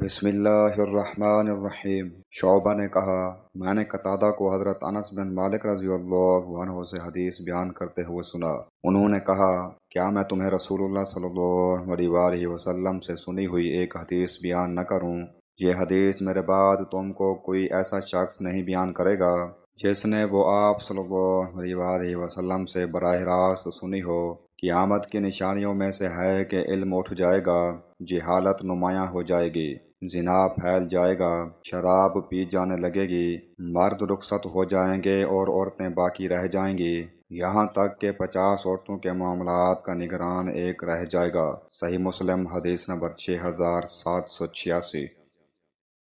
بسم اللہ الرحمن الرحیم۔ شعبہ نے کہا، میں نے قتادہ کو حضرت انس بن مالک رضی اللہ عنہ سے حدیث بیان کرتے ہوئے سنا۔ انہوں نے کہا، کیا میں تمہیں رسول اللہ صلی اللہ علیہ وآلہ وسلم سے سنی ہوئی ایک حدیث بیان نہ کروں؟ یہ حدیث میرے بعد تم کو کوئی ایسا شخص نہیں بیان کرے گا جس نے وہ آپ صلی اللہ علیہ وآلہ وسلم سے براہ راست سنی ہو۔ قیامت کی نشانیوں میں سے ہے کہ علم اٹھ جائے گا، جہالت نمایاں ہو جائے گی، زنا پھیل جائے گا، شراب پی جانے لگے گی، مرد رخصت ہو جائیں گے اور عورتیں باقی رہ جائیں گی، یہاں تک کہ 50 عورتوں کے معاملات کا نگران ایک رہ جائے گا۔ صحیح مسلم حدیث نمبر 6786۔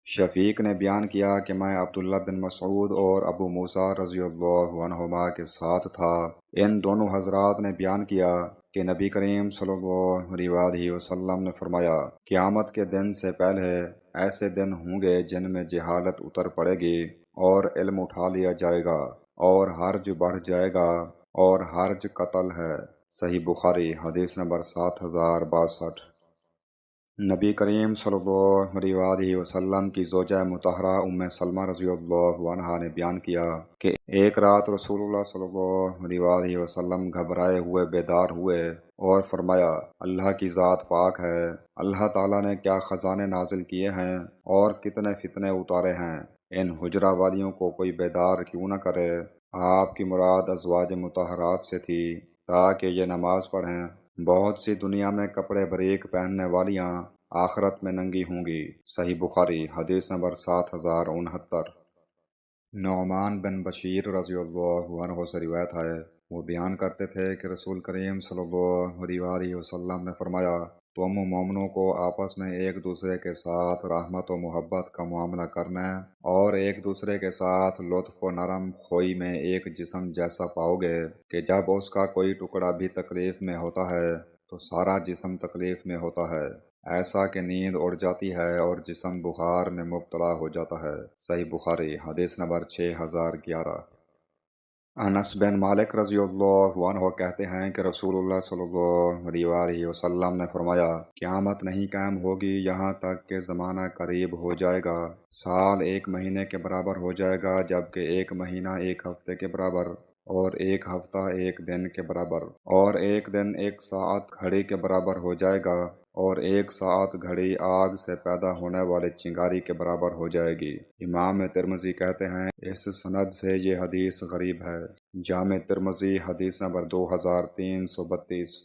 شفیق نے بیان کیا کہ میں عبداللہ بن مسعود اور ابو موسیٰ رضی اللہ عنہما کے ساتھ تھا۔ ان دونوں حضرات نے بیان کیا کہ نبی کریم صلی اللہ علیہ وآلہ وسلم نے فرمایا، قیامت کے دن سے پہلے ایسے دن ہوں گے جن میں جہالت اتر پڑے گی اور علم اٹھا لیا جائے گا اور حرج بڑھ جائے گا، اور حرج قتل ہے۔ صحیح بخاری حدیث نمبر 7062۔ نبی کریم صلی اللہ علیہ وآلہ وسلم کی زوجہ مطہرہ ام سلمہ رضی اللہ عنہا نے بیان کیا کہ ایک رات رسول اللہ صلی اللہ علیہ وآلہ وسلم گھبرائے ہوئے بیدار ہوئے اور فرمایا، اللہ کی ذات پاک ہے، اللہ تعالیٰ نے کیا خزانے نازل کیے ہیں اور کتنے فتنے اتارے ہیں، ان حجرہ والیوں کو کوئی بیدار کیوں نہ کرے۔ آپ کی مراد ازواج مطہرات سے تھی تاکہ یہ نماز پڑھیں۔ بہت سی دنیا میں کپڑے بریک پہننے والیاں آخرت میں ننگی ہوں گی۔ صحیح بخاری حدیث نمبر 7069۔ نعمان بن بشیر رضی اللہ عنہ سے روایت ہے، وہ بیان کرتے تھے کہ رسول کریم صلی اللہ علیہ وآلہ وسلم نے فرمایا، تم مومنوں کو آپس میں ایک دوسرے کے ساتھ رحمت و محبت کا معاملہ کرنا اور ایک دوسرے کے ساتھ لطف و نرم خوئی میں ایک جسم جیسا پاؤ گے کہ جب اس کا کوئی ٹکڑا بھی تکلیف میں ہوتا ہے تو سارا جسم تکلیف میں ہوتا ہے، ایسا کہ نیند اڑ جاتی ہے اور جسم بخار میں مبتلا ہو جاتا ہے۔ صحیح بخاری حدیث نمبر 6011۔ انس بن مالک رضی اللہ عنہ کہتے ہیں کہ رسول اللہ صلی اللہ علیہ وآلہ وسلم نے فرمایا، قیامت نہیں قائم ہوگی یہاں تک کہ زمانہ قریب ہو جائے گا، سال ایک مہینے کے برابر ہو جائے گا، جبکہ ایک مہینہ ایک ہفتے کے برابر، اور ایک ہفتہ ایک دن کے برابر، اور ایک دن ایک ساعت گھڑی کے برابر ہو جائے گا، اور ایک ساعت گھڑی آگ سے پیدا ہونے والے چنگاری کے برابر ہو جائے گی۔ امام ترمذی کہتے ہیں، اس سند سے یہ حدیث غریب ہے۔ جامع ترمذی حدیث نمبر 2332۔